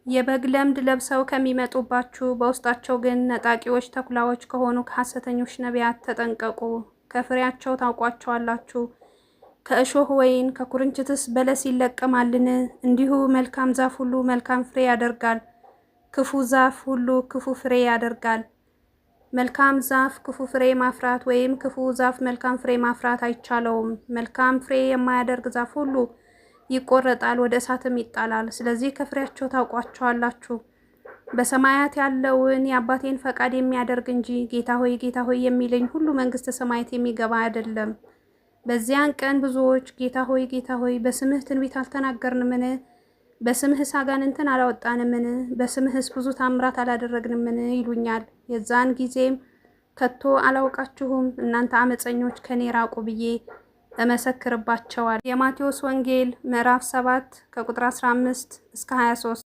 የበግ ለምድ ለብሰው ከሚመጡባችሁ በውስጣቸው ግን ነጣቂዎች ተኩላዎች ከሆኑ ከሐሰተኞች ነቢያት ተጠንቀቁ። ከፍሬያቸው ታውቋቸዋላችሁ። ከእሾህ ወይን ከኩርንችትስ በለስ ይለቀማልን? እንዲሁ መልካም ዛፍ ሁሉ መልካም ፍሬ ያደርጋል፣ ክፉ ዛፍ ሁሉ ክፉ ፍሬ ያደርጋል። መልካም ዛፍ ክፉ ፍሬ ማፍራት ወይም ክፉ ዛፍ መልካም ፍሬ ማፍራት አይቻለውም። መልካም ፍሬ የማያደርግ ዛፍ ሁሉ ይቆረጣል፣ ወደ እሳትም ይጣላል። ስለዚህ ከፍሬያቸው ታውቋቸዋላችሁ። በሰማያት ያለውን የአባቴን ፈቃድ የሚያደርግ እንጂ ጌታ ሆይ የሚለኝ ሁሉ መንግሥተ ሰማያት የሚገባ አይደለም። በዚያን ቀን ብዙዎች ጌታ ሆይ በስምህ ትንቢት አልተናገርንምን? በስምህስ አጋንንትን አላወጣንምን? በስምህስ ብዙ ታምራት አላደረግንምን? ይሉኛል። የዛን ጊዜም ከቶ አላውቃችሁም እናንተ አመፀኞች ከኔ ራቁ ብዬ እመሰክርባቸዋል። የማቴዎስ ወንጌል ምዕራፍ 7 ከቁጥር 15 እስከ 23